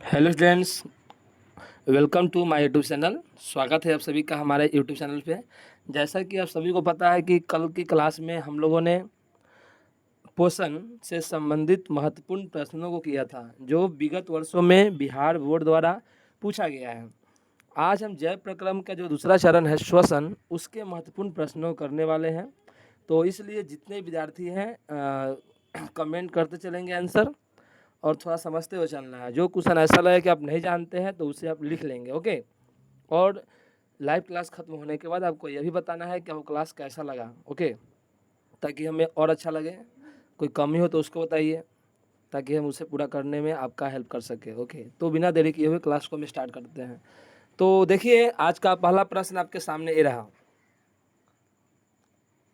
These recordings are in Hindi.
Hello students, welcome to my YouTube channel. स्वागत है आप सभी का हमारे यूट्यूब चैनल पे। जैसा कि आप सभी को पता है कि कल की क्लास में हम लोगों ने पोषण से संबंधित महत्वपूर्ण प्रश्नों को किया था, जो विगत वर्षों में बिहार बोर्ड द्वारा पूछा गया है। आज हम जैव प्रक्रम का जो दूसरा चरण है श्वसन, उसके महत्वपूर्ण प्रश्नों को करने वाले हैं। तो इसलिए जितने विद्यार्थी हैं कमेंट करते चलेंगे आंसर, और थोड़ा समझते हुए चलना है। जो क्वेश्चन ऐसा लगे कि आप नहीं जानते हैं तो उसे आप लिख लेंगे, ओके। और लाइव क्लास खत्म होने के बाद आपको यह भी बताना है कि आपको क्लास कैसा लगा, ओके, ताकि हमें और अच्छा लगे। कोई कमी हो तो उसको बताइए, ताकि हम उसे पूरा करने में आपका हेल्प कर सके, ओके। तो बिना देरी किए हुए क्लास को हम स्टार्ट करते हैं। तो देखिए, आज का पहला प्रश्न आपके सामने ये रहा।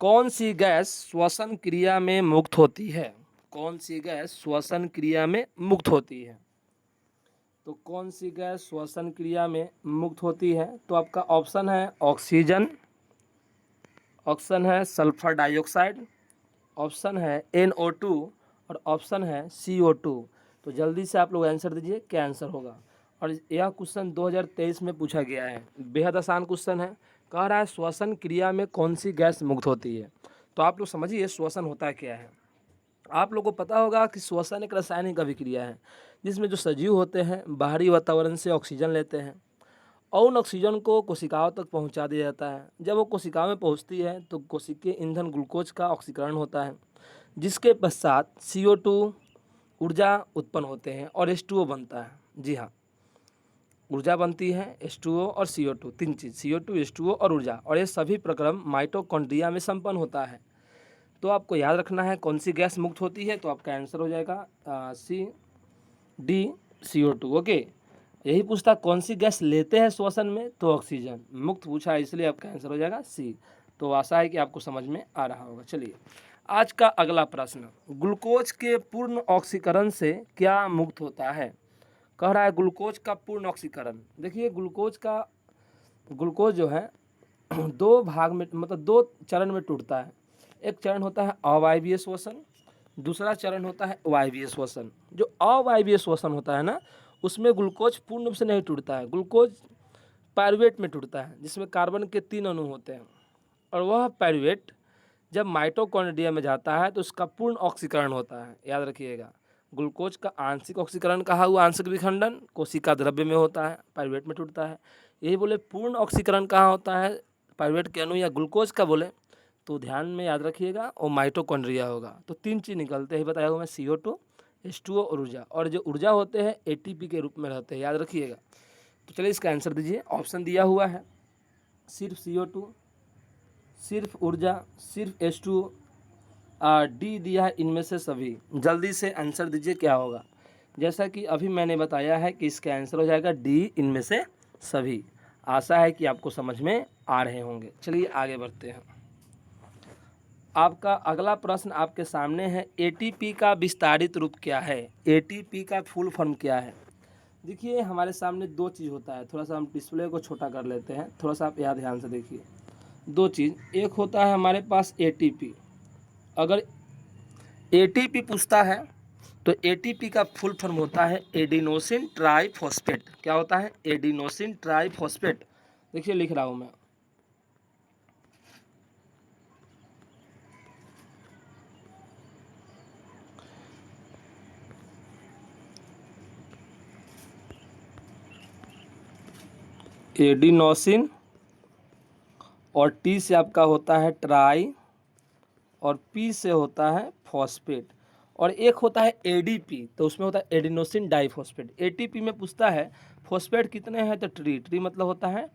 कौन सी गैस श्वसन क्रिया में मुक्त होती है? कौन सी गैस श्वसन क्रिया में मुक्त होती है? तो कौन सी गैस श्वसन क्रिया में मुक्त होती है? तो आपका ऑप्शन है ऑक्सीजन, ऑप्शन है सल्फर डाइऑक्साइड, ऑप्शन है NO2 और ऑप्शन है CO2। तो जल्दी से आप लोग आंसर दीजिए, क्या आंसर होगा। और यह क्वेश्चन 2023 में पूछा गया है, बेहद आसान क्वेश्चन है। कह रहा है श्वसन क्रिया में कौन सी गैस मुक्त होती है। तो आप लोग समझिए श्वसन होता क्या है। आप लोगों को पता होगा कि श्वसन एक रासायनिक अभिक्रिया है, जिसमें जो सजीव होते हैं बाहरी वातावरण से ऑक्सीजन लेते हैं और उन ऑक्सीजन को कोशिकाओं तक पहुंचा दिया जाता है। जब वो कोशिकाओं में पहुंचती है तो कोशिकीय ईंधन ग्लूकोज का ऑक्सीकरण होता है, जिसके पश्चात CO2 ऊर्जा उत्पन्न होते हैं और H2O बनता है। जी हाँ, ऊर्जा बनती है H2O और CO2, तीन चीज़, CO2, H2O और ऊर्जा। और ये सभी प्रक्रम माइटोकॉन्ड्रिया में संपन्न होता है। तो आपको याद रखना है कौन सी गैस मुक्त होती है। तो आपका आंसर हो जाएगा CO2। ओके। यही पूछता कौन सी गैस लेते हैं श्वसन में, तो ऑक्सीजन। मुक्त पूछा है, इसलिए आपका आंसर हो जाएगा C। तो आशा है कि आपको समझ में आ रहा होगा। चलिए, आज का अगला प्रश्न, ग्लूकोज के पूर्ण ऑक्सीकरण से क्या मुक्त होता है? कह रहा है ग्लूकोज का पूर्ण ऑक्सीकरण। देखिए, ग्लूकोज जो है दो भाग में, मतलब दो चरण में टूटता है। एक चरण होता है अवायवीय श्वसन, दूसरा चरण होता है वायवीय श्वसन। जो अवायवीय श्वसन होता है ना, उसमें ग्लूकोज पूर्ण रूप से नहीं टूटता है। ग्लूकोज पायरुवेट में टूटता है, जिसमें कार्बन के 3 अणु होते हैं। और वह पायरुवेट जब माइटोकॉन्ड्रिया में जाता है तो उसका पूर्ण ऑक्सीकरण होता है। याद रखिएगा, ग्लूकोज का आंशिक ऑक्सीकरण कहा हुआ, आंशिक विखंडन कोशिका द्रव्य में होता है, पायरुवेट में टूटता है। यही बोले पूर्ण ऑक्सीकरण कहाँ होता है, पायरुवेट के अणु या ग्लूकोज का बोले तो ध्यान में याद रखिएगा वो माइटोकॉन्ड्रिया होगा। तो 3 चीज़ निकलते हैं, बताया हूँ मैं, CO2, H2O और ऊर्जा। और जो ऊर्जा होते हैं ATP के रूप में रहते हैं, याद रखिएगा। तो चलिए इसका आंसर दीजिए। ऑप्शन दिया हुआ है सिर्फ CO2, सिर्फ ऊर्जा, सिर्फ H2O, डी दिया है इनमें से सभी। जल्दी से आंसर दीजिए क्या होगा। जैसा कि अभी मैंने बताया है कि इसका आंसर हो जाएगा डी, इनमें से सभी। आशा है कि आपको समझ में आ रहे होंगे। चलिए आगे बढ़ते हैं। आपका अगला प्रश्न आपके सामने है, ATP का विस्तारित रूप क्या है? ATP का फुल फॉर्म क्या है? देखिए, हमारे सामने दो चीज़ होता है। थोड़ा सा हम डिस्प्ले को छोटा कर लेते हैं, थोड़ा सा आप यहाँ ध्यान से देखिए। दो चीज़, एक होता है हमारे पास ATP। अगर ATP पूछता है तो ATP का फुल फॉर्म होता है एडिनोसिन ट्राइफॉस्फेट। क्या होता है? Adenosine triphosphate. देखिए लिख रहा हूँ मैं, एडिनोसिन, और T से आपका होता है ट्राई, और P से होता है फॉस्फेट। और एक होता है ADP, तो उसमें होता है एडिनोसिन डाइफॉस्फेट। ATP में पूछता है फॉस्फेट कितने हैं, तो ट्री मतलब होता है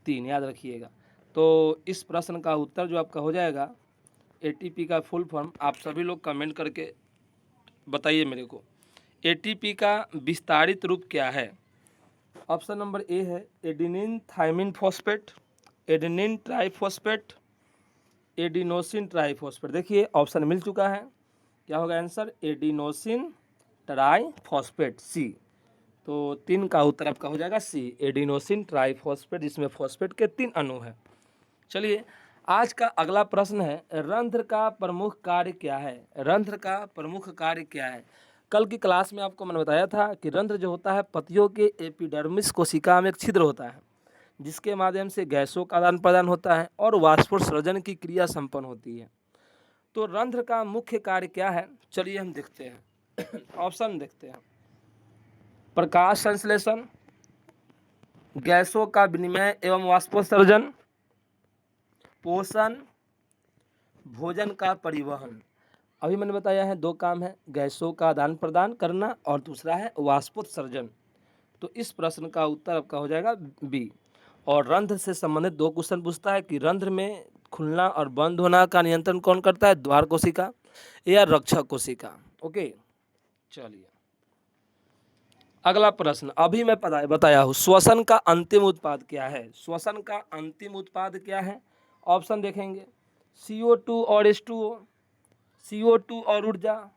3, याद रखिएगा। तो इस प्रश्न का उत्तर जो आपका हो जाएगा, ATP का फुल फॉर्म आप सभी लोग कमेंट करके बताइए मेरे को। ATP का विस्तारित रूप क्या है? ऑप्शन नंबर ए है adenine thymine phosphate, adenine triphosphate, adenosine triphosphate. देखिए ऑप्शन मिल चुका है, क्या होगा आंसर? Adenosine triphosphate, C। तो 3 का उत्तर आपका हो जाएगा C, एडिनोसिन ट्राइफॉस्फेट, जिसमें फॉस्फेट के 3 अणु हैं। चलिए, आज का अगला प्रश्न है, रंध्र का प्रमुख कार्य क्या है? रंध्र का प्रमुख कार्य क्या है? कल की क्लास में आपको मैंने बताया था कि रंध्र जो होता है पतियों के एपिडर्मिस कोशिका में एक छिद्र होता है जिसके माध्यम से गैसों का आदान प्रदान होता है और वाष्पोत्सर्जन की क्रिया संपन्न होती है। तो रंध्र का मुख्य कार्य क्या है, चलिए हम देखते हैं। ऑप्शन देखते हैं। प्रकाश संश्लेषण, गैसों का विनिमय एवं वाष्पोत्सर्जन, पोषण, भोजन का परिवहन। अभी मैंने बताया है दो काम है, गैसों का आदान प्रदान करना और दूसरा है वाष्पोत्सर्जन। तो इस प्रश्न का उत्तर आपका हो जाएगा बी। और रंध्र से संबंधित दो क्वेश्चन पूछता है कि रंध्र में खुलना और बंद होना का नियंत्रण कौन करता है, द्वार कोशिका या रक्षक कोशिका। ओके, चलिए अगला प्रश्न। अभी मैं बताया हूँ श्वसन का अंतिम उत्पाद क्या है। श्वसन का अंतिम उत्पाद क्या है, ऑप्शन देखेंगे। CO2 और H2O, CO2 और ऊर्जा,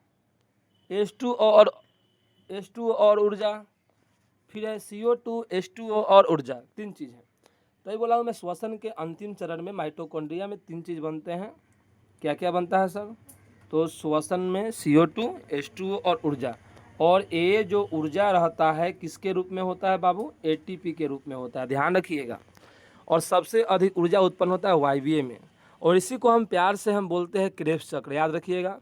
H2O और ऊर्जा, फिर है CO2 H2O और ऊर्जा। तीन चीज़ है। तो ये बोला हूँ मैं, श्वसन के अंतिम चरण में माइटोकॉन्ड्रिया में तीन चीज़ बनते हैं। क्या क्या बनता है सर, तो श्वसन में CO2 H2O और ऊर्जा। और ये जो ऊर्जा रहता है किसके रूप में होता है बाबू, ATP के रूप में होता है, ध्यान रखिएगा। और सबसे अधिक ऊर्जा उत्पन्न होता है वायवीय में, और इसी को हम प्यार से हम बोलते हैं क्रेब्स चक्र, याद रखिएगा।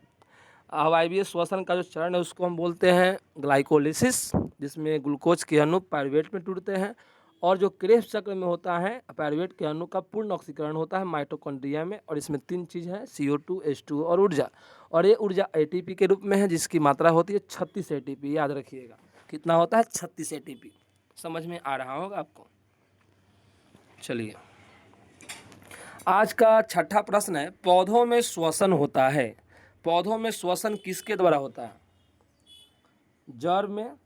वायवीय श्वसन का जो चरण है उसको हम बोलते हैं ग्लाइकोलिसिस, जिसमें ग्लूकोज के अणु पायरुवेट में टूटते हैं। और जो क्रेब्स चक्र में होता है पायरुवेट के अणु का पूर्ण ऑक्सीकरण होता है माइटोकॉन्ड्रिया में। और इसमें तीन चीज़ है, CO2 H2O और ऊर्जा। और ये ऊर्जा ATP के रूप में है जिसकी मात्रा होती है 36 ATP, याद रखिएगा। कितना होता है, 36 ATP। समझ में आ रहा होगा आपको। चलिए आज का छठा प्रश्न है, पौधों में श्वसन होता है। पौधों में श्वसन किसके द्वारा होता है, जड़ में,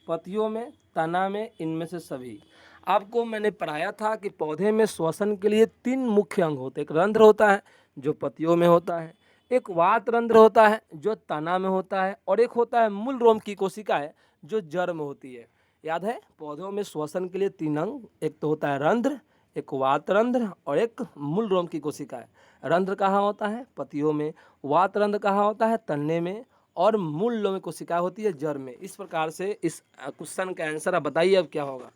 पत्तियों में, तना में, इनमें से सभी। आपको मैंने पढ़ाया था कि पौधे में श्वसन के लिए तीन मुख्य अंग होते हैं। एक रंध्र होता है जो पत्तियों में होता है, एक वात रंध्र होता है जो तना में होता है, और एक होता है मूल रोम की कोशिका है जो जड़ में होती है। याद है, पौधों में श्वसन के लिए तीन अंग, एक तो होता है रंध्र, एक वात रंध्र और एक मूल रोम की कोशिका है। रंध्र कहाँ होता है, पत्तियों में। वात रंध्र कहाँ होता है, तने में। और मूल लोम कोशिका होती है जड़ में। इस प्रकार से इस क्वेश्चन का आंसर आप बताइए अब क्या होगा।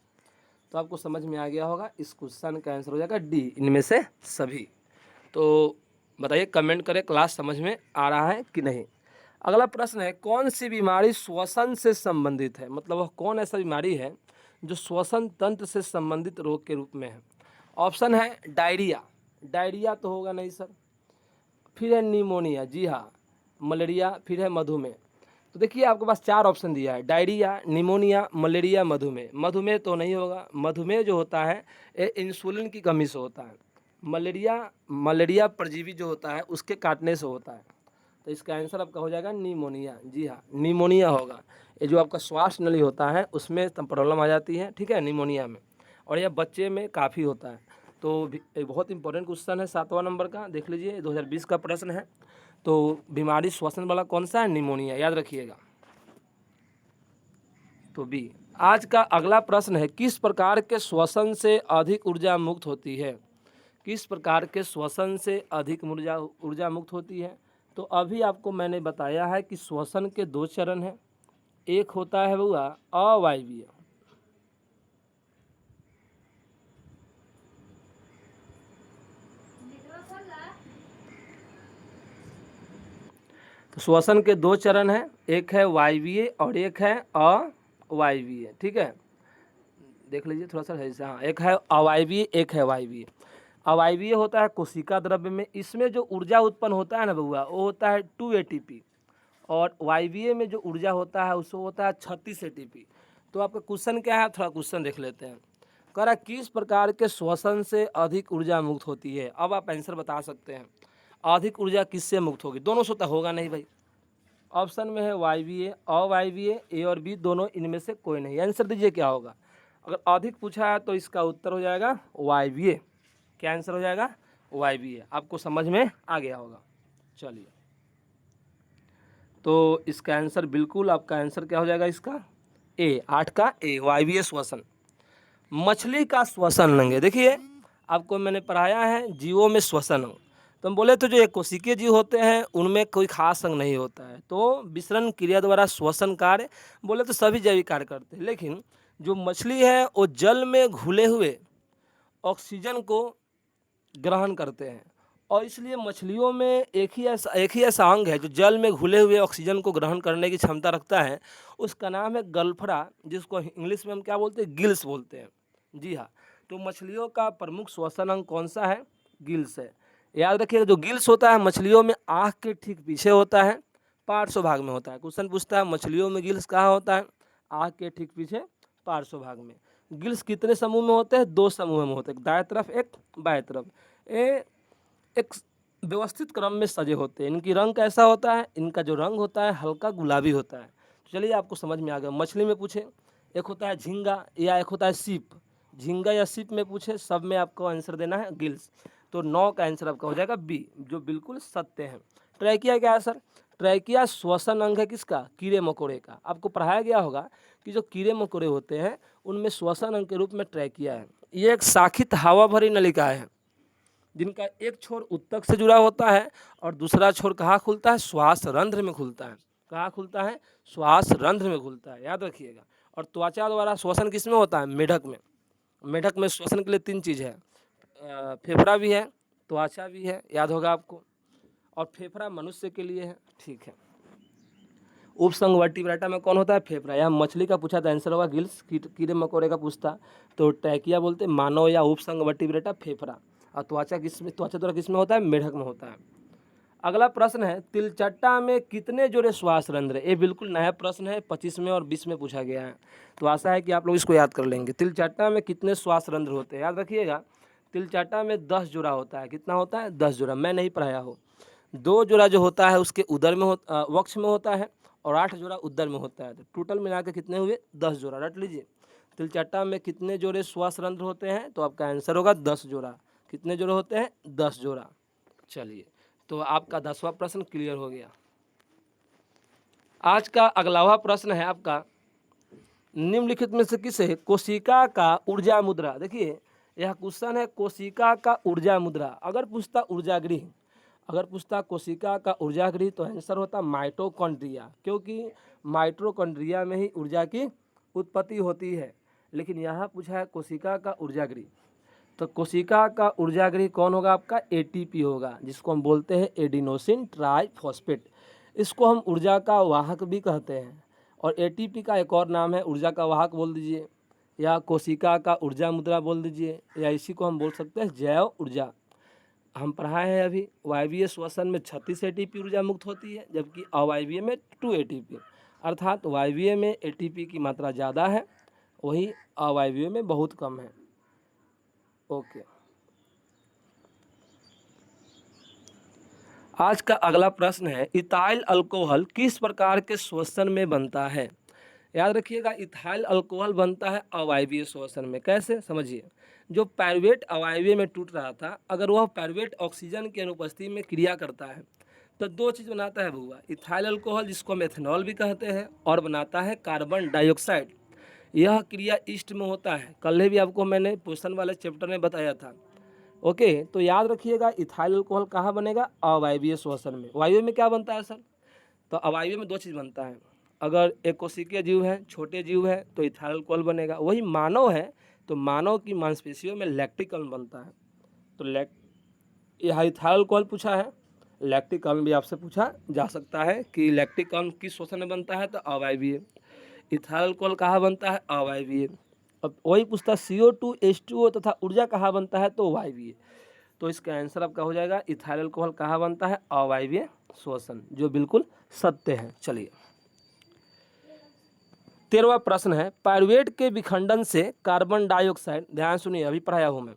तो आपको समझ में आ गया होगा, इस क्वेश्चन का आंसर हो जाएगा डी, इनमें से सभी। तो बताइए, कमेंट करें क्लास समझ में आ रहा है कि नहीं। अगला प्रश्न है, कौन सी बीमारी श्वसन से संबंधित है, मतलब वह कौन ऐसा बीमारी है जो श्वसन तंत्र से संबंधित रोग के रूप में है। ऑप्शन है डायरिया, डायरिया तो होगा नहीं सर। फिर है निमोनिया, जी हाँ, मलेरिया, फिर है मधुमेह। तो देखिए आपके पास चार ऑप्शन दिया है, डायरिया, निमोनिया, मलेरिया, मधुमेह। मधुमेह तो नहीं होगा, मधुमेह जो होता है ये इंसुलिन की कमी से होता है। मलेरिया परजीवी जो होता है उसके काटने से होता है। तो इसका आंसर आपका हो जाएगा निमोनिया, जी हाँ निमोनिया होगा। ये जो आपका श्वास नली होता है उसमें प्रॉब्लम आ जाती है, ठीक है, निमोनिया में। और यह बच्चे में काफ़ी होता है। तो बहुत इंपॉर्टेंट क्वेश्चन है 7वां नंबर का, देख लीजिए 2020 का प्रश्न है। तो बीमारी श्वसन वाला कौन सा है, निमोनिया, याद रखिएगा। तो बी। आज का अगला प्रश्न है, किस प्रकार के श्वसन से अधिक ऊर्जा मुक्त होती है। किस प्रकार के श्वसन से अधिक ऊर्जा मुक्त होती है। तो अभी आपको मैंने बताया है कि श्वसन के दो चरण हैं, एक होता है हुआ अवायवीय, तो श्वसन के दो चरण हैं, एक है वायवीय और एक है अवायवीय, ठीक है। देख लीजिए थोड़ा सा ऐसे, हाँ, एक है अवायवीय एक है वायवीय। अवायवीय होता है कोशिका द्रव्य में, इसमें जो ऊर्जा उत्पन्न होता है ना बउआ वो होता है 2 ATP। और वायवीय में जो ऊर्जा होता है उसको होता है 36 ATP। तो आपका क्वेश्चन क्या है, थोड़ा क्वेश्चन देख लेते हैं। कह रहा किस प्रकार के श्वसन से अधिक ऊर्जा मुक्त होती है। अब आप आंसर बता सकते हैं, अधिक ऊर्जा किससे मुक्त होगी, दोनों से तो होगा नहीं भाई। ऑप्शन में है वायवीय, अवायवीय, ए और बी दोनों, इनमें से कोई नहीं। आंसर दीजिए क्या होगा। अगर अधिक पूछा है तो इसका उत्तर हो जाएगा वायवीय। क्या आंसर हो जाएगा, वायवीय। आपको समझ में आ गया होगा। चलिए, तो इसका आंसर बिल्कुल, आपका आंसर क्या हो जाएगा इसका ए, 8 का ए, वायवीय श्वसन। मछली का श्वसन लेंगे, देखिए आपको मैंने पढ़ाया है जीवों में श्वसन। तो हम बोले तो जो एक कोशिकीय जीव होते हैं उनमें कोई खास अंग नहीं होता है, तो विसरण क्रिया द्वारा श्वसन कार्य बोले तो सभी जैविक कार्य करते हैं, लेकिन जो मछली है वो जल में घुले हुए ऑक्सीजन को ग्रहण करते हैं, और इसलिए मछलियों में एक ही ऐसा अंग है जो जल में घुले हुए ऑक्सीजन को ग्रहण करने की क्षमता रखता है, उसका नाम है गल्फड़ा, जिसको इंग्लिश में हम क्या बोलते हैं, गिल्स बोलते हैं। जी हाँ, तो मछलियों का प्रमुख श्वसन अंग कौन सा है, गिल्स है। याद रखिएगा, जो गिल्स होता है मछलियों में आँख के ठीक पीछे होता है, पार्श्व भाग में होता है। क्वेश्चन पूछता है मछलियों में गिल्स कहाँ होता है, आँख के ठीक पीछे पार्श्व भाग में। गिल्स कितने समूह में होते हैं, 2 समूह में होते हैं, एक दाएं तरफ एक बाएं तरफ। ये एक व्यवस्थित क्रम में सजे होते हैं। इनकी रंग कैसा होता है, इनका जो रंग होता है हल्का गुलाबी होता है। तो चलिए आपको समझ में आ गया। मछली में पूछे एक होता है झींगा या एक होता है सीप, झींगा या सीप में पूछे, सब में आपको आंसर देना है गिल्स। तो 9 का आंसर आपका हो जाएगा बी, जो बिल्कुल सत्य है। ट्रैकिया क्या है सर, ट्रैकिया श्वसन अंग है किसका, कीड़े मकोड़े का। आपको पढ़ाया गया होगा कि जो कीड़े मकोड़े होते हैं उनमें श्वसन अंग के रूप में ट्रैकिया है। ये एक शाखित हवा भरी नलिकाएं हैं, जिनका एक छोर उत्तक से जुड़ा होता है और दूसरा छोर कहाँ खुलता है, श्वास रंध्र में खुलता है। कहाँ खुलता है, श्वास रंध्र में खुलता है, याद रखिएगा। और त्वचा द्वारा श्वसन किस में होता है, मेढक में। मेढक में श्वसन के लिए 3 चीज़ है, फेफड़ा भी है, त्वचा भी है, याद होगा आपको। और फेफड़ा मनुष्य के लिए है, ठीक है। उपसंग वर्टिब्रेटा में कौन होता है, फेफड़ा। यहाँ मछली का पूछा था, आंसर होगा गिल्स। कीड़े मकोड़े का पूछता तो ट्रैकिया बोलते, मानव या उपसंग वर्टिब्रेटा फेफड़ा। और त्वचा द्वारा किस में होता है, मेढक में होता है। अगला प्रश्न है, तिलचट्टा में कितने जोड़े श्वास रंध्र। ये बिल्कुल नया प्रश्न है, 25 में और 20 में पूछा गया है, तो आशा है कि आप लोग इसको याद कर लेंगे। तिलचट्टा में कितने श्वास रंध्र होते हैं, याद रखिएगा। तिलचट्टा में 10 जोड़ा होता है, कितना होता है, 10 जोड़ा। मैं नहीं पढ़ाया हो। 2 जोड़ा जो होता है उसके उदर में वक्ष में होता है, और 8 जोड़ा उदर में होता है। तो टोटल मिला के कितने हुए, 10 जोड़ा, रट लीजिए। तिलचट्टा में कितने जोड़े श्वास रंध्र होते हैं, तो आपका आंसर होगा 10 जोड़ा। कितने जोड़े होते हैं, 10 जोड़ा। चलिए, तो आपका 10वां प्रश्न क्लियर हो गया। आज का अगलावा प्रश्न है आपका, निम्नलिखित में से किसे कोशिका का ऊर्जा मुद्रा। देखिए यह क्वेश्चन है, कोशिका का ऊर्जा मुद्रा। अगर पूछता ऊर्जा गृह, अगर पूछता कोशिका का ऊर्जा गृह, तो आंसर होता माइटोकॉन्ड्रिया, क्योंकि माइटोकॉन्ड्रिया में ही ऊर्जा की उत्पत्ति होती है। लेकिन यहाँ पूछा है कोशिका का ऊर्जा गृह, तो कोशिका का ऊर्जा गृह कौन होगा, आपका एटीपी होगा, जिसको हम बोलते हैं एडिनोसिन ट्राइफॉस्फेट। इसको हम ऊर्जा का वाहक भी कहते हैं, और एटीपी का एक और नाम है ऊर्जा का वाहक बोल दीजिए, या कोशिका का ऊर्जा मुद्रा बोल दीजिए, या इसी को हम बोल सकते हैं जैव ऊर्जा। हम पढ़ाए हैं अभी, वायवीय श्वसन में 36 एटीपी ऊर्जा मुक्त होती है, जबकि अवायवीय में 2 एटीपी, अर्थात वायवीय में एटीपी की मात्रा ज़्यादा है, वही अवायवीय में बहुत कम है। ओके, आज का अगला प्रश्न है, इथाइल अल्कोहल किस प्रकार के श्वसन में बनता है। याद रखिएगा, इथाइल अल्कोहल बनता है अवायवीय श्वसन में। कैसे, समझिए। जो पायरुवेट अवायवीय में टूट रहा था, अगर वह पायरुवेट ऑक्सीजन की अनुपस्थिति में क्रिया करता है तो 2 चीज़ बनाता है भैया, इथाइल अल्कोहल जिसको हम एथेनॉल भी कहते हैं, और बनाता है कार्बन डाइऑक्साइड। यह क्रिया ईस्ट में होता है, कल भी आपको मैंने पोषण वाले चैप्टर में बताया था। ओके, तो याद रखिएगा, इथाइल अल्कोहल कहाँ बनेगा, अवायवीय श्वसन में। वायवीय में क्या बनता है सर, तो अवायवीय में 2 चीज़ बनता है। अगर एक कोशिकीय जीव है, छोटे जीव है, तो इथाइल अल्कोहल बनेगा। वही मानव है तो मानव की मांसपेशियों में लैक्टिक अम्ल बनता है। तो यहाँ इथाइल अल्कोहल पूछा है, लैक्टिक अम्ल भी आपसे पूछा जा सकता है कि लैक्टिक अम्ल किस श्वसन में बनता है, तो अवायवीय। इथाइल अल्कोहल कहाँ बनता है, अवायवीय। अब वही पूछता है CO2 H2O तथा ऊर्जा कहाँ बनता है, तो वायवीय। तो इसका आंसर आपका हो जाएगा, इथाइल अल्कोहल कहाँ बनता है, अवायवीय श्वसन, जो बिल्कुल सत्य है। चलिए, 13वां प्रश्न है, पायरुवेट के विखंडन से कार्बन डाइऑक्साइड, ध्यान सुनिए, अभी पढ़ाया हूँ मैं।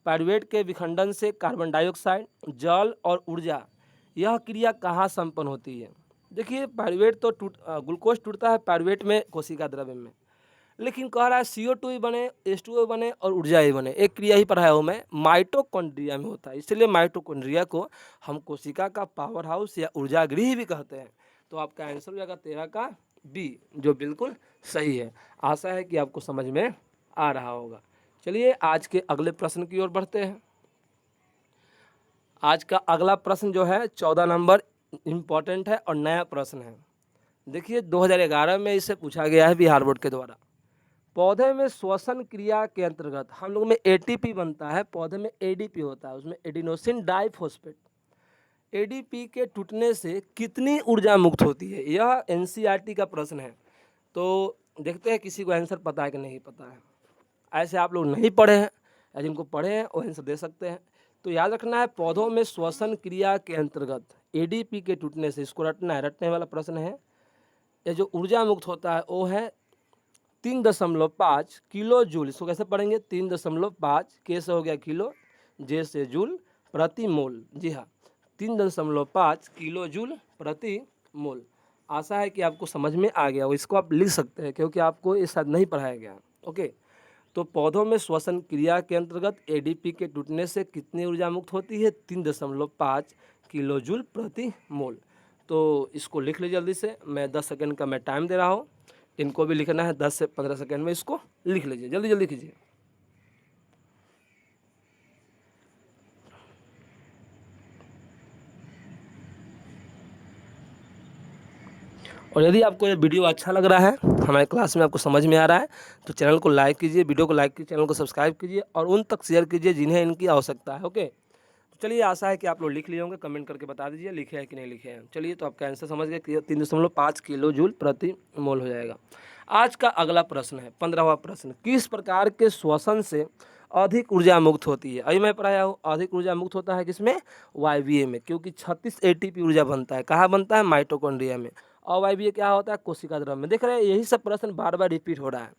पायरुवेट के विखंडन से कार्बन डाइऑक्साइड, जल और ऊर्जा, यह क्रिया कहाँ संपन्न होती है। देखिए, पायरुवेट तो ग्लूकोज टूटता है पायरुवेट में, कोशिका द्रव्य में, लेकिन कह रहा है CO2 ही बने, H2O बने और ऊर्जा ही बने। एक क्रिया ही पढ़ाया हूँ मैं, माइटोकॉन्ड्रिया में होता है। इसलिए माइटोकॉन्ड्रिया को हम कोशिका का पावर हाउस या ऊर्जा गृह भी कहते हैं। तो आपका आंसर हो जाएगा 13 का बी, जो बिल्कुल सही है। आशा है कि आपको समझ में आ रहा होगा। चलिए, आज के अगले प्रश्न की ओर बढ़ते हैं। आज का अगला प्रश्न जो है 14 नंबर इम्पॉर्टेंट है और नया प्रश्न है। देखिए 2011 में इसे पूछा गया है बिहार बोर्ड के द्वारा। पौधे में श्वसन क्रिया के अंतर्गत हम लोग में एटीपी बनता है, पौधे में एडीपी होता है, उसमें एडिनोसिन डाइफॉस्फेट। एडीपी के टूटने से कितनी ऊर्जा मुक्त होती है, यह एनसीईआरटी का प्रश्न है। तो देखते हैं किसी को आंसर पता है कि नहीं पता है। ऐसे आप लोग नहीं पढ़े हैं या जिनको पढ़े हैं वो आंसर दे सकते हैं। तो याद रखना है पौधों में श्वसन क्रिया के अंतर्गत एडीपी के टूटने से, इसको रटना है, रटने वाला प्रश्न है। ये जो ऊर्जा मुक्त होता है वो है 3.5 किलो जूल। इसको कैसे पढ़ेंगे, 3.5 के से हो गया किलो, जे से जूल प्रति मोल। जी हाँ, 3.5 किलो जूल प्रति मोल। आशा है कि आपको समझ में आ गया हो। इसको आप लिख सकते हैं क्योंकि आपको ये शायद नहीं पढ़ाया गया। ओके, तो पौधों में श्वसन क्रिया के अंतर्गत एडीपी के टूटने से कितनी ऊर्जा मुक्त होती है, 3.5 किलो जूल प्रति मोल। तो इसको लिख लीजिए जल्दी से। मैं 10 सेकंड का मैं टाइम दे रहा हूँ, इनको भी लिखना है 10 से 15 सेकंड में। इसको लिख लीजिए, जल्दी जल्दी कीजिए। और यदि आपको ये वीडियो अच्छा लग रहा है, हमारे क्लास में आपको समझ में आ रहा है, तो चैनल को लाइक कीजिए, वीडियो को लाइक कीजिए, चैनल को सब्सक्राइब कीजिए और उन तक शेयर कीजिए जिन्हें इनकी आवश्यकता है। ओके, तो चलिए, आशा है कि आप लोग लिख लिए होंगे। कमेंट करके बता दीजिए लिखे हैं कि नहीं लिखे हैं। चलिए, तो आपका आंसर समझ गए, 3.5 किलो जूल प्रति मोल हो जाएगा। आज का अगला प्रश्न है 15वां प्रश्न। किस प्रकार के श्वसन से अधिक ऊर्जा मुक्त होती है? अभी मैं पढ़ाया हूँ, अधिक ऊर्जा मुक्त होता है किसमें, वायवीय में, क्योंकि 36 एटीपी ऊर्जा बनता है। कहाँ बनता है, माइटोकॉन्ड्रिया में। और वायवीय क्या होता है, कोशिका द्रव्य में। देख रहे हैं, यही सब प्रश्न बार बार रिपीट हो रहा है।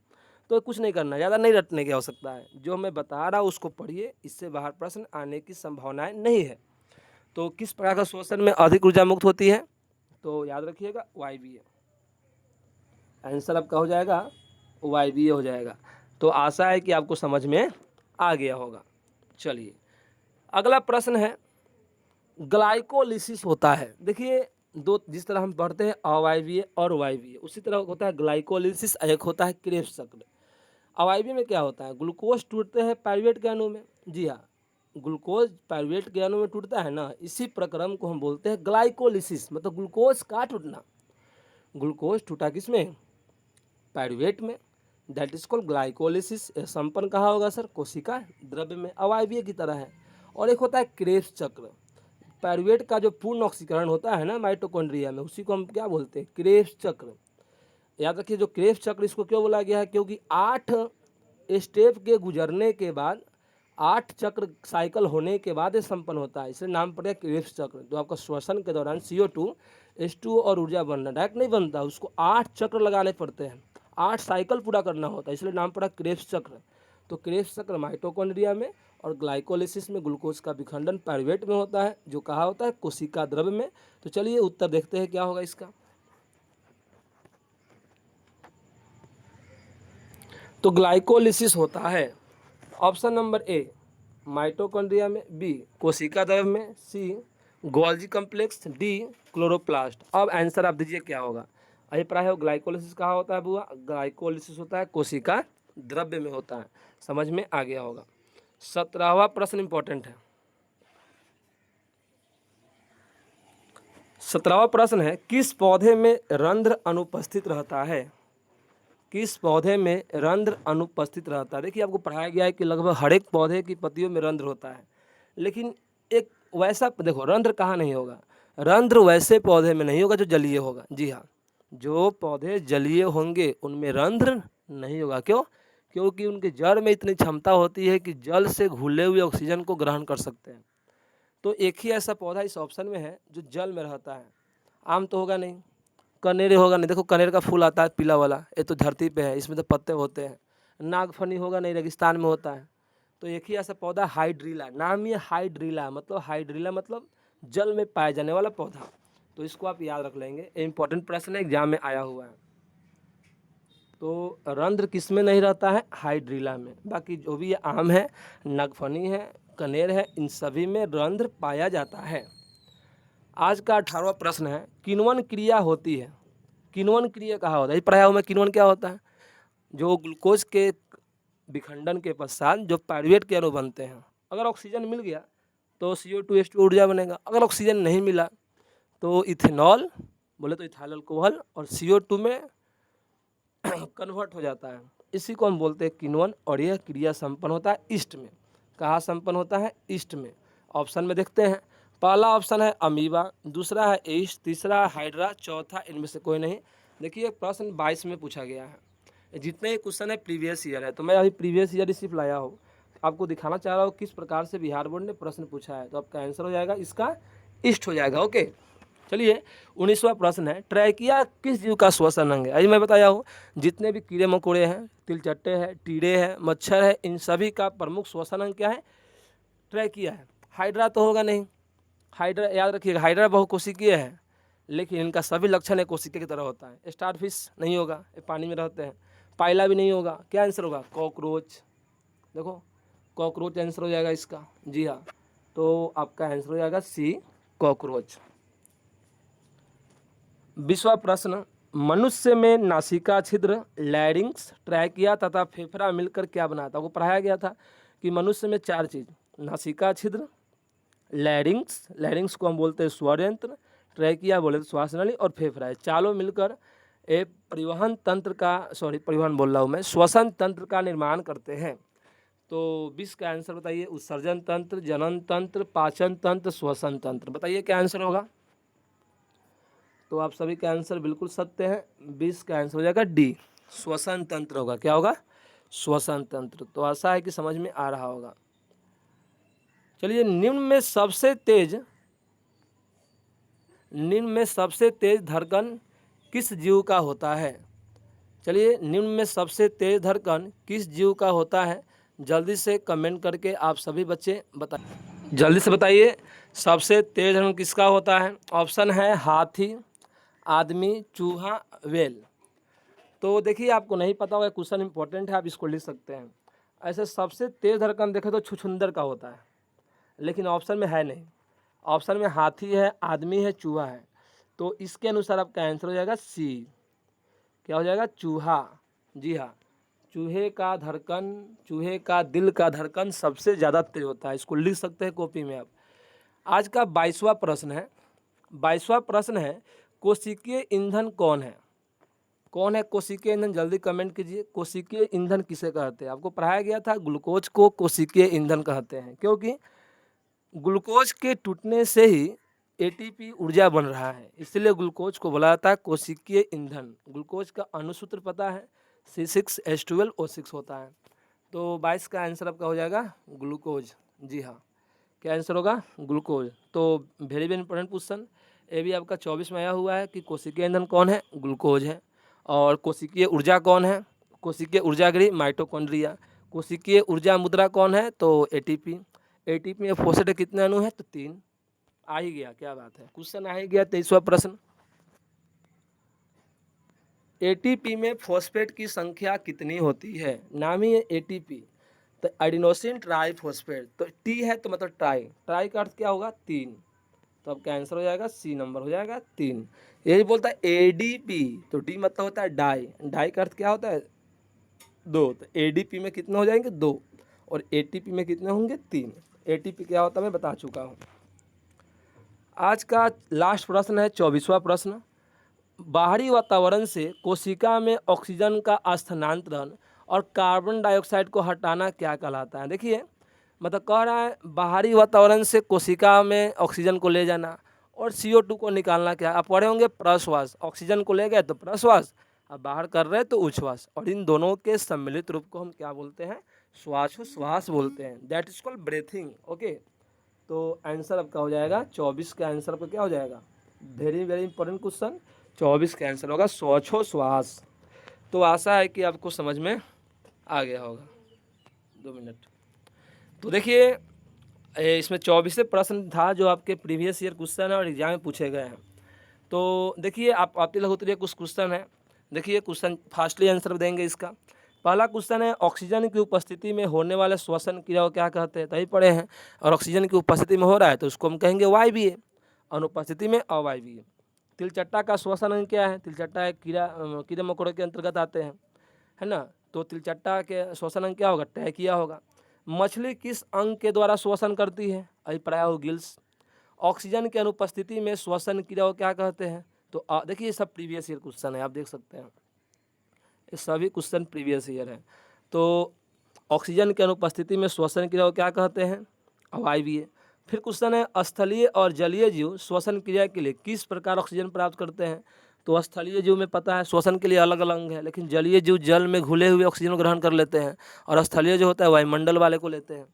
तो कुछ नहीं करना, ज़्यादा नहीं रटने की आवश्यकता है। जो मैं बता रहा हूँ उसको पढ़िए, इससे बाहर प्रश्न आने की संभावनाएं नहीं है। तो किस प्रकार का श्वसन में अधिक ऊर्जा मुक्त होती है, तो याद रखिएगा वायवीय। आंसर आपका हो जाएगा वायवीय हो जाएगा। तो आशा है कि आपको समझ में आ गया होगा। चलिए, अगला प्रश्न है, ग्लाइकोलिसिस होता है। देखिए, दो, जिस तरह हम पढ़ते हैं अवायवीय और वायवीय, उसी तरह होता है ग्लाइकोलिसिस, एक होता है क्रेब्स चक्र। अवायवीय में क्या होता है, ग्लूकोज टूटते हैं पाइरुवेट के अणु में। जी हाँ, ग्लूकोज पाइरुवेट के अणु में टूटता है ना, इसी प्रक्रम को हम बोलते हैं ग्लाइकोलिसिस, मतलब ग्लूकोज का टूटना। ग्लूकोज टूटा किस में, पाइरुवेट में, दैट इज कॉल्ड ग्लाइकोलिसिस। संपन्न कहाँ होगा सर, कोशिका द्रव्य में, अवायवीय की तरह है। और एक होता है क्रेब्स चक्र। पाइरुवेट का जो पूर्ण ऑक्सीकरण होता है ना माइटोकॉन्ड्रिया में, उसी को हम क्या बोलते हैं, क्रेब्स चक्र। याद रखिए, जो क्रेब्स चक्र, इसको क्यों बोला गया है, क्योंकि 8 स्टेप के गुजरने के बाद, 8 चक्र साइकिल होने के बाद ये संपन्न होता है, इसलिए नाम पड़ेगा क्रेब्स चक्र। तो आपका श्वसन के दौरान CO2 H2O और ऊर्जा बनना डायरेक्ट नहीं बनता, उसको 8 चक्र लगाने पड़ते हैं, 8 साइकिल पूरा करना होता है, इसलिए नाम पड़ा क्रेब्स चक्र। तो क्रेब्स चक्र माइटोकॉन्ड्रिया में, और ग्लाइकोलिसिस में ग्लूकोज का विखंडन पाइरुवेट में होता है, जो कहा होता है, कोशिका द्रव्य में। तो चलिए उत्तर देखते हैं क्या होगा इसका। तो ग्लाइकोलिसिस होता है ऑप्शन नंबर ए माइटोकॉन्ड्रिया में, बी कोशिका द्रव्य में, सी गोल्जी कॉम्प्लेक्स, डी क्लोरोप्लास्ट। अब आंसर आप दीजिए क्या होगा। अभिप्राय हो, ग्लाइकोलिसिस कहाँ होता है बुआ, ग्लाइकोलिसिस होता है कोशिका द्रव्य में होता है। समझ में आ गया होगा। 17वां प्रश्न इंपॉर्टेंट है। 17वां प्रश्न है, किस पौधे में रंध्र अनुपस्थित रहता है, किस पौधे में रंध्र अनुपस्थित रहता है। देखिए, आपको पढ़ाया गया है कि लगभग हर एक पौधे की पत्तियों में रंध्र होता है, लेकिन एक वैसा, देखो रंध्र कहाँ नहीं होगा, रंध्र वैसे पौधे में नहीं होगा जो जलीय होगा। जी हाँ, जो पौधे जलीय होंगे उनमें रंध्र नहीं होगा। क्यों, क्योंकि उनके जड़ में इतनी क्षमता होती है कि जल से घुले हुए ऑक्सीजन को ग्रहण कर सकते हैं। तो एक ही ऐसा पौधा इस ऑप्शन में है जो जल में रहता है। आम तो होगा नहीं, कनेर होगा नहीं, देखो कनेर का फूल आता है पीला वाला, ये तो धरती पे है, इसमें तो पत्ते होते हैं। नागफनी होगा नहीं, रेगिस्तान में होता है। तो एक ही ऐसा पौधा हाइड्रीला, नाम ये हाइड्रीला, मतलब हाइड्रीला मतलब जल में पाया जाने वाला पौधा। तो इसको आप याद रख लेंगे, इंपॉर्टेंट प्रश्न है, एग्जाम में आया हुआ है। तो रंध्र किस में नहीं रहता है, हाइड्रीला में। बाकी जो भी आम है, नागफनी है, कनेर है, इन सभी में रंध्र पाया जाता है। आज का 18वां प्रश्न है, किण्वन क्रिया होती है। किण्वन क्रिया कहा होता है, ये पढ़ाया हूँ मैं। किण्वन क्या होता है, जो ग्लूकोज के विखंडन के पश्चात जो पाइरुवेट के अणु बनते हैं, अगर ऑक्सीजन मिल गया तो CO2H2 ऊर्जा बनेगा। अगर ऑक्सीजन नहीं मिला तो इथेनॉल बोले तो इथाइल अल्कोहल और CO2 में कन्वर्ट हो जाता है। इसी को हम बोलते हैं किण्वन और यह क्रिया संपन्न होता है ईस्ट में। कहाँ संपन्न होता है? ईस्ट में। ऑप्शन में देखते हैं, पहला ऑप्शन है अमीबा, दूसरा है ईस्ट, तीसरा है हाइड्रा, चौथा इनमें से कोई नहीं। देखिए प्रश्न 22 में पूछा गया है। जितने क्वेश्चन है प्रीवियस ईयर है, तो मैं अभी प्रीवियस ईयर ही सिर्फ लाया हूँ, आपको दिखाना चाह रहा हूँ किस प्रकार से बिहार बोर्ड ने प्रश्न पूछा है। तो आपका आंसर हो जाएगा इसका ईस्ट हो जाएगा। ओके, चलिए 19वां प्रश्न है, ट्रैकिया किस जीव का श्वसन अंग है? अभी मैं बताया हूँ जितने भी कीड़े मकोड़े हैं, तिलचट्टे हैं, टीड़े हैं, मच्छर है, इन सभी का प्रमुख श्वसन अंग क्या है? ट्रैकिया है। हाइड्रा तो होगा नहीं, हाइड्रा याद रखिएगा हाइड्रा बहुकोशिकीय है, लेकिन इनका सभी लक्षण एक कोशिका की तरह होता है। स्टारफिश नहीं होगा, ये पानी में रहते हैं। पाइला भी नहीं होगा। क्या आंसर होगा? कॉकरोच। देखो कॉकरोच आंसर हो जाएगा इसका। जी हाँ, तो आपका आंसर हो जाएगा सी, कॉकरोच। 20वां प्रश्न, मनुष्य में नासिका छिद्र, लैरिंक्स, ट्रैकिया तथा फेफड़ा मिलकर क्या बनाता है? आपको पढ़ाया गया था कि मनुष्य में 4 चीज़, नासिका छिद्र, लैरिंक्स, लैरिंक्स को हम बोलते हैं स्वर यंत्र, ट्रैकिया बोले तो श्वास नली, और फेफड़ा है, चारों मिलकर एक परिवहन तंत्र का, परिवहन बोल रहा हूँ मैं, श्वसन तंत्र का निर्माण करते हैं। तो 20 का आंसर बताइए। उत्सर्जन तंत्र, जनन तंत्र, पाचन तंत्र, श्वसन तंत्र। बताइए क्या आंसर होगा? तो आप सभी का आंसर बिल्कुल सत्य है। 20 का आंसर हो जाएगा डी, श्वसन तंत्र होगा। क्या होगा? श्वसन तंत्र। तो आशा है कि समझ में आ रहा होगा। चलिए, निम्न में सबसे तेज धड़कन किस जीव का होता है? चलिए, निम्न में सबसे तेज धड़कन किस जीव का होता है? जल्दी से कमेंट करके आप सभी बच्चे बताइए, जल्दी से बताइए सबसे तेज धड़कन किसका होता है? ऑप्शन है हाथी, आदमी, चूहा, वेल। तो देखिए आपको नहीं पता होगा, क्वेश्चन इंपॉर्टेंट है, आप इसको लिख सकते हैं। ऐसे सबसे तेज धड़कन देखें तो छुछुंदर का होता है, लेकिन ऑप्शन में है नहीं। ऑप्शन में हाथी है, आदमी है, चूहा है। तो इसके अनुसार आपका आंसर हो जाएगा सी। क्या हो जाएगा? चूहा। जी हाँ, चूहे का दिल का धड़कन सबसे ज़्यादा तेज होता है। इसको लिख सकते हैं कॉपी में आप। आज का 22वां प्रश्न है। 22वां प्रश्न है, कोशिकीय ईंधन कौन है? कौन है कोशिकीय ईंधन? जल्दी कमेंट कीजिए। कोशिकीय ईंधन किसे कहते हैं? आपको पढ़ाया गया था ग्लूकोज को कोशिकीय ईंधन कहते हैं, क्योंकि ग्लूकोज के टूटने से ही ATP ऊर्जा बन रहा है, इसलिए ग्लूकोज को बोला जाता है कोशिकीय ईंधन। ग्लूकोज का अणुसूत्र पता है, C6H12O6 होता है। तो 22 का आंसर आपका हो जाएगा ग्लूकोज। जी हाँ, क्या आंसर होगा? ग्लूकोज। तो वेरी वेरी इंपॉर्टेंट क्वेश्चन। ये भी आपका 24 में आया हुआ है कि कोशिकीय ईंधन कौन है? ग्लूकोज है। और कोशिकीय ऊर्जा कौन है? कोशिकीय ऊर्जा गृह माइटोकॉन्ड्रिया। कोशिकीय ऊर्जा मुद्रा कौन है? तो ATP। ATP में फोस्फेट कितने अणु है? तो 3। आ ही गया, क्या बात है, क्वेश्चन आ ही गया। 23वां प्रश्न, ATP में फोस्फेट की संख्या कितनी होती है? नाम ही है ATP, तो एडिनोसिन ट्राईफॉस्फेट। तो T है तो मतलब ट्राई का अर्थ क्या होगा? 3। तो आपका आंसर हो जाएगा सी नंबर, हो जाएगा 3। यही बोलता है ADP, तो D मतलब होता है डाई का अर्थ क्या होता है? 2। तो ADP में कितने हो जाएंगे? 2। और ATP में कितने होंगे? 3। ATP क्या होता है मैं बता चुका हूँ। आज का लास्ट प्रश्न है 24वां प्रश्न, बाहरी वातावरण से कोशिका में ऑक्सीजन का स्थानांतरण और कार्बन डाइऑक्साइड को हटाना क्या कहलाता है? देखिए मतलब कह रहा है बाहरी वातावरण से कोशिका में ऑक्सीजन को ले जाना और CO2 को निकालना। क्या आप पढ़े होंगे? प्रश्वास। ऑक्सीजन को ले गए तो प्रश्वास, अब बाहर कर रहे तो उच्छ्वास, और इन दोनों के सम्मिलित रूप को हम क्या बोलते हैं? श्वासोश्वास बोलते हैं। That is called breathing. Okay, तो आंसर आपका हो जाएगा 24 का आंसर आपका क्या हो जाएगा? Very very important question. 24 का आंसर होगा श्वासोश्वास। तो आशा है कि आपको समझ में आ गया होगा। 2 मिनट। तो देखिए इसमें 24 प्रश्न था जो आपके प्रीवियस ईयर क्वेश्चन है और एग्जाम में पूछे गए हैं। तो देखिए आप आती लघुत्तरीय कुछ क्वेश्चन है। देखिए क्वेश्चन फास्टली आंसर देंगे इसका। पहला क्वेश्चन है, ऑक्सीजन की उपस्थिति में होने वाले श्वसन क्रिया को क्या कहते हैं? तभी पढ़े हैं। और ऑक्सीजन की उपस्थिति में हो रहा है तो उसको हम कहेंगे वायवीय, अनुपस्थिति में अवायवीय। तिलचट्टा का श्वसन अंग क्या है? तिलचट्टा एक कीड़े मकोड़े के अंतर्गत आते हैं, है ना। तो तिलचट्टा के श्वसन अंग क्या होगा? टैकिया होगा। मछली किस अंग के द्वारा श्वसन करती है? अभिप्राय हो गिल्स। ऑक्सीजन की अनुपस्थिति में श्वसन क्रिया को क्या कहते हैं? तो देखिए ये सब प्रीवियस ईयर क्वेश्चन है, आप देख सकते हैं ये सभी क्वेश्चन प्रीवियस ईयर है। तो ऑक्सीजन की अनुपस्थिति में श्वसन क्रिया को क्या कहते हैं? अवायवीय। फिर क्वेश्चन है स्थलीय और जलीय जीव श्वसन क्रिया के लिए किस प्रकार ऑक्सीजन प्राप्त करते हैं? तो स्थलीय जीव में पता है श्वसन के लिए अलग अलग अंग है, लेकिन जलीय जीव जल में घुले हुए ऑक्सीजन ग्रहण कर लेते हैं और स्थलीय जो होता है वायुमंडल वाले को लेते हैं।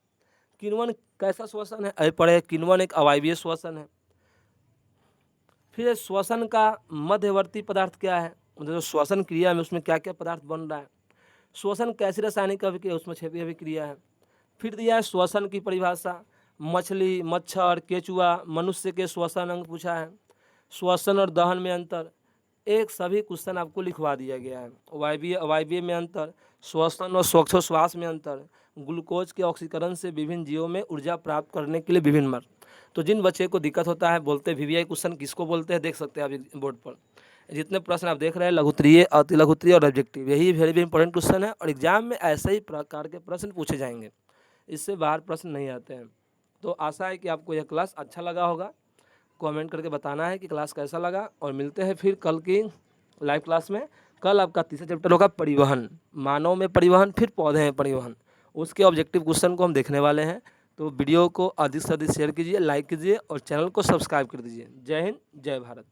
किण्वन कैसा श्वसन है? अभी पढ़े किण्वन एक अवायवीय श्वसन है। फिर श्वसन का मध्यवर्ती पदार्थ क्या है? मतलब जो श्वसन क्रिया में उसमें क्या क्या पदार्थ बन रहा है। श्वसन कैसी रासायनिक अभिक्रिया, उसमें 6 अभिक्रिया है। फिर दिया है श्वसन की परिभाषा, मछली, मच्छर, केचुआ, मनुष्य के श्वसन अंग पूछा है। श्वसन और दहन में अंतर, एक सभी क्वेश्चन आपको लिखवा दिया गया है। वायवीय अवायवीय में अंतर, श्वसन और श्वासोच्छ्वास में अंतर, ग्लूकोज के ऑक्सीकरण से विभिन्न जीवों में ऊर्जा प्राप्त करने के लिए विभिन्न मार्ग। तो जिन बच्चे को दिक्कत होता है बोलते हैं वीवीआई क्वेश्चन किसको बोलते हैं, देख सकते हैं आप बोर्ड पर। जितने प्रश्न आप देख रहे हैं लघुत्तरीय, अति लघुत्तरीय और ऑब्जेक्टिव, यही वेरी इंपॉर्टेंट क्वेश्चन है और एग्जाम में ऐसे ही प्रकार के प्रश्न पूछे जाएंगे, इससे बाहर प्रश्न नहीं आते हैं। तो आशा है कि आपको यह क्लास अच्छा लगा होगा। कमेंट करके बताना है कि क्लास कैसा लगा और मिलते हैं फिर कल की लाइव क्लास में। कल आपका तीसरा चैप्टर होगा परिवहन, मानव में परिवहन, फिर पौधे में परिवहन, उसके ऑब्जेक्टिव क्वेश्चन को हम देखने वाले हैं। तो वीडियो को अधिक से अधिक शेयर कीजिए, लाइक कीजिए और चैनल को सब्सक्राइब कर दीजिए। जय हिंद, जय भारत।